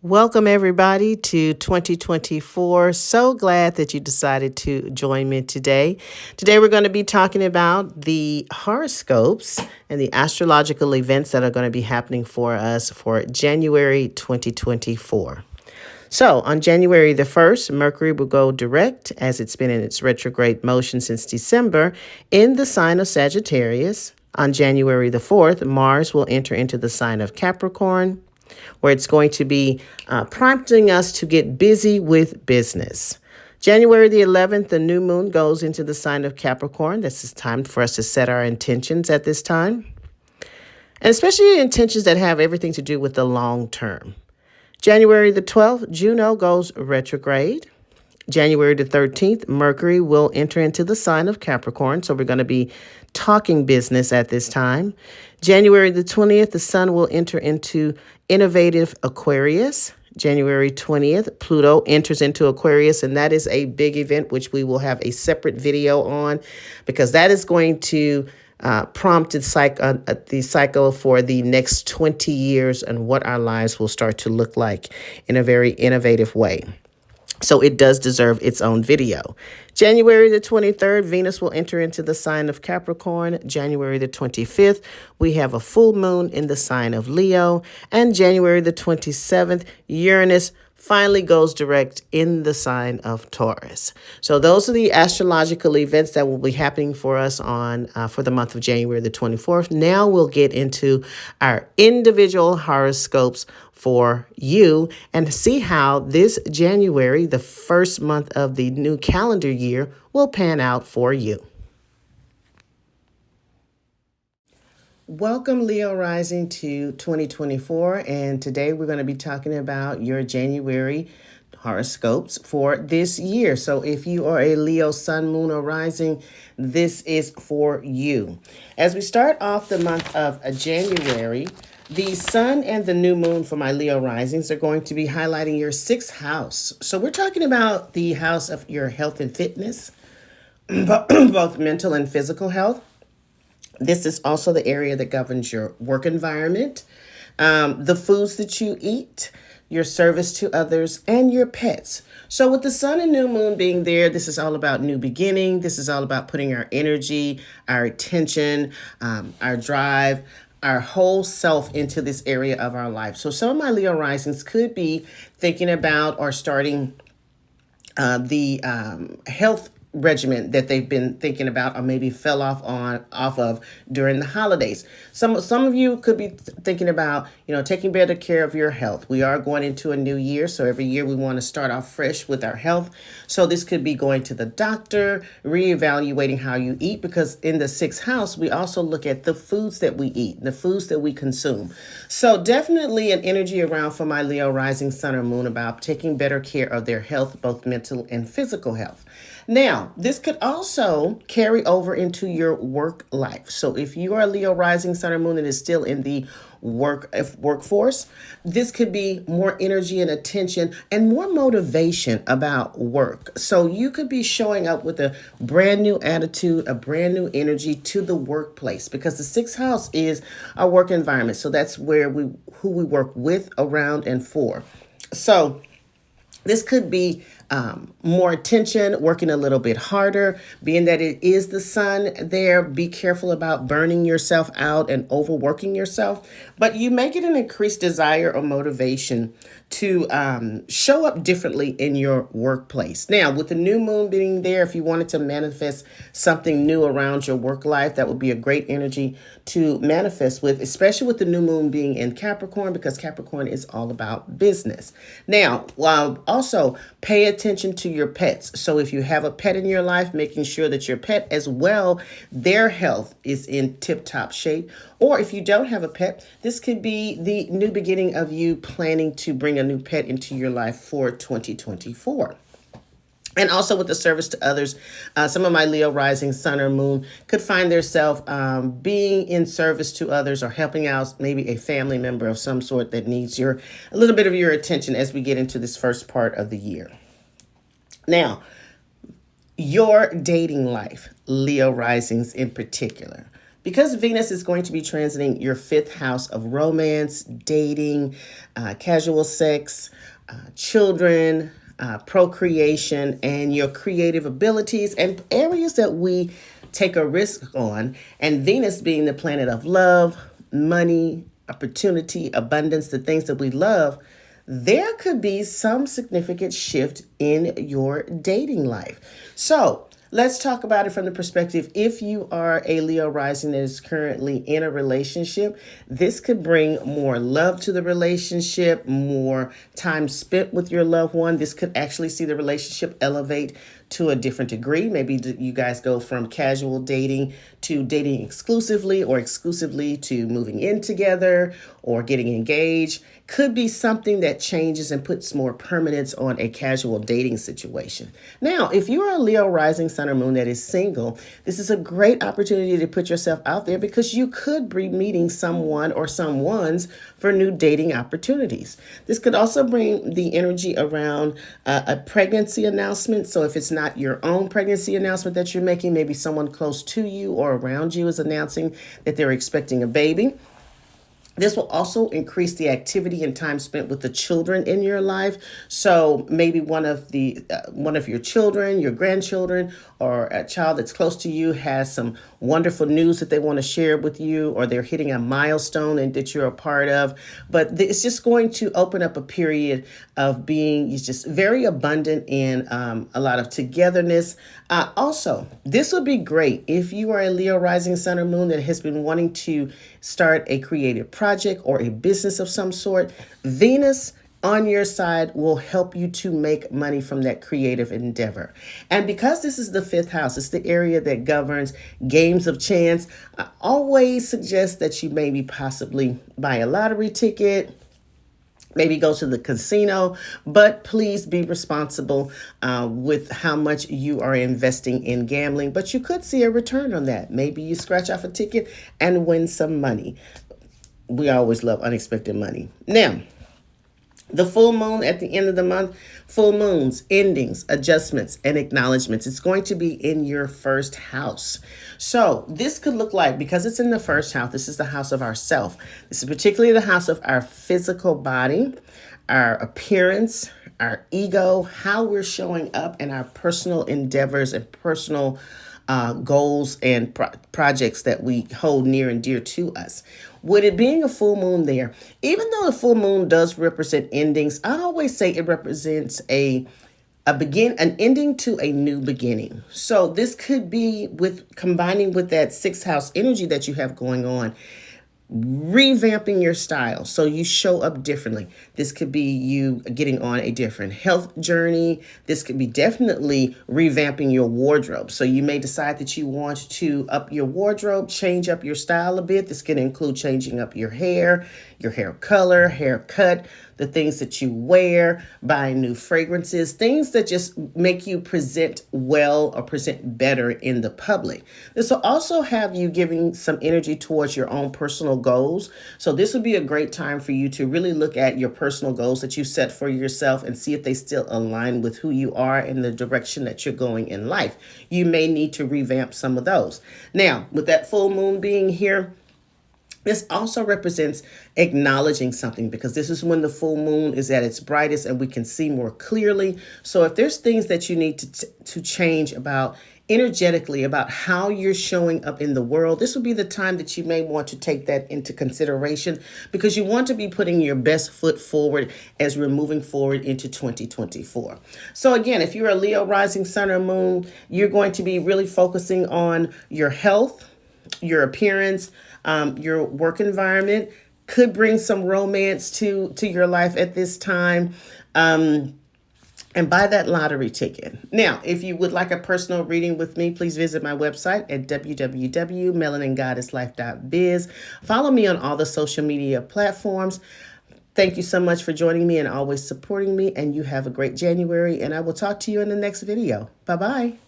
Welcome, everybody, to 2024. So glad that you decided to join me today. Today, we're going to be talking about the horoscopes and the astrological events that are going to be happening for us for January 2024. So, on January the 1st, Mercury will go direct, as it's been in its retrograde motion since December, in the sign of Sagittarius. On January the 4th, Mars will enter into the sign of Capricorn, where it's going to be prompting us to get busy with business. January the 11th, the new moon goes into the sign of Capricorn. This is time for us to set our intentions at this time, and especially intentions that have everything to do with the long term. January the 12th, Juno goes retrograde. January the 13th, Mercury will enter into the sign of Capricorn. So we're going to be talking business at this time. January the 20th, the Sun will enter into innovative Aquarius. January 20th, Pluto enters into Aquarius, and that is a big event, which we will have a separate video on, because that is going to prompt the cycle for the next 20 years and what our lives will start to look like in a very innovative way. So it does deserve its own video. January the 23rd, Venus will enter into the sign of Capricorn. January the 25th, we have a full moon in the sign of Leo. And January the 27th, Uranus finally goes direct in the sign of Taurus. So those are the astrological events that will be happening for us for the month of January the 24th. Now we'll get into our individual horoscopes for you and see how this January, the first month of the new calendar year, will pan out for you. Welcome, Leo Rising, to 2024, and today we're going to be talking about your January horoscopes for this year. So if you are a Leo Sun, Moon, or Rising, this is for you. As we start off the month of January, the Sun and the new moon for my Leo risings are going to be highlighting your sixth house. So we're talking about the house of your health and fitness, both mental and physical health. This is also the area that governs your work environment, the foods that you eat, your service to others, and your pets. So with the Sun and new moon being there, this is all about new beginning. This is all about putting our energy, our attention, our drive, our whole self into this area of our life. So some of my Leo risings could be thinking about or starting the health regimen that they've been thinking about or maybe fell off of during the holidays. Some of you could be thinking about, taking better care of your health. We are going into a new year, so every year we want to start off fresh with our health. So this could be going to the doctor, reevaluating how you eat, because in the sixth house, we also look at the foods that we eat, the foods that we consume. So definitely an energy around for my Leo rising, Sun, or Moon about taking better care of their health, both mental and physical health. Now, this could also carry over into your work life. So if you are a Leo rising, Sun, or Moon and is still in the workforce, this could be more energy and attention and more motivation about work. So you could be showing up with a brand new attitude, a brand new energy to the workplace, because the sixth house is our work environment. So that's where who we work with, around, and for. So this could be more attention, working a little bit harder, being that it is the Sun there. Be careful about burning yourself out and overworking yourself, but you may get an increased desire or motivation to show up differently in your workplace. Now, with the new moon being there, if you wanted to manifest something new around your work life, that would be a great energy to manifest with, especially with the new moon being in Capricorn, because Capricorn is all about business. Now, also pay attention to your pets. So if you have a pet in your life, making sure that your pet as well, their health is in tip-top shape. Or if you don't have a pet, this could be the new beginning of you planning to bring a new pet into your life for 2024. And also with the service to others, some of my Leo rising, Sun, or Moon could find themselves being in service to others or helping out maybe a family member of some sort that needs a little bit of your attention as we get into this first part of the year. Now, your dating life, Leo risings in particular. Because Venus is going to be transiting your fifth house of romance, dating, casual sex, children, procreation, and your creative abilities and areas that we take a risk on. And Venus being the planet of love, money, opportunity, abundance, the things that we love, there could be some significant shift in your dating life. So let's talk about it from the perspective. If you are a Leo rising that is currently in a relationship, this could bring more love to the relationship, more time spent with your loved one. This could actually see the relationship elevate to a different degree. Maybe you guys go from casual dating to dating exclusively, or exclusively to moving in together or getting engaged. Could be something that changes and puts more permanence on a casual dating situation. Now, if you are a Leo rising sun or moon that is single, this is a great opportunity to put yourself out there, because you could be meeting someone or someones for new dating opportunities. This could also bring the energy around a pregnancy announcement. So if it's not your own pregnancy announcement that you're making, maybe someone close to you or around you is announcing that they're expecting a baby. This will also increase the activity and time spent with the children in your life. So maybe one of your children, your grandchildren, or a child that's close to you has some wonderful news that they want to share with you, or they're hitting a milestone and that you're a part of. But it's just going to open up a period of being just very abundant in a lot of togetherness. Also, this would be great if you are a Leo rising sun or moon that has been wanting to start a creative project or a business of some sort. Venus on your side will help you to make money from that creative endeavor. And because this is the fifth house, it's the area that governs games of chance, I always suggest that you maybe possibly buy a lottery ticket, maybe go to the casino, but please be responsible with how much you are investing in gambling. But you could see a return on that. Maybe you scratch off a ticket and win some money. We always love unexpected money. Now, the full moon at the end of the month, full moons, endings, adjustments, and acknowledgments. It's going to be in your first house. So this could look like, because it's in the first house, this is the house of ourself. This is particularly the house of our physical body, our appearance, our ego, how we're showing up in our personal endeavors and personal goals and projects that we hold near and dear to us. With it being a full moon there, even though the full moon does represent endings, I always say it represents an ending to a new beginning. So this could be with combining with that sixth house energy that you have going on, revamping your style so you show up differently. This could be you getting on a different health journey. This could be definitely revamping your wardrobe. So you may decide that you want to up your wardrobe, change up your style a bit. This can include changing up your hair color, haircut, the things that you wear, buying new fragrances, things that just make you present well or present better in the public. This will also have you giving some energy towards your own personal goals. So this would be a great time for you to really look at your personal goals that you set for yourself and see if they still align with who you are and the direction that you're going in life. You may need to revamp some of those. Now, with that full moon being here, this also represents acknowledging something, because this is when the full moon is at its brightest and we can see more clearly. So if there's things that you need to change about energetically, about how you're showing up in the world, this would be the time that you may want to take that into consideration, because you want to be putting your best foot forward as we're moving forward into 2024. So again, if you're a Leo rising sun or moon, you're going to be really focusing on your health, your appearance, your work environment. Could bring some romance to your life at this time. And buy that lottery ticket. Now, if you would like a personal reading with me, please visit my website at www.melaningoddesslife.biz. Follow me on all the social media platforms. Thank you so much for joining me and always supporting me. And you have a great January. And I will talk to you in the next video. Bye-bye.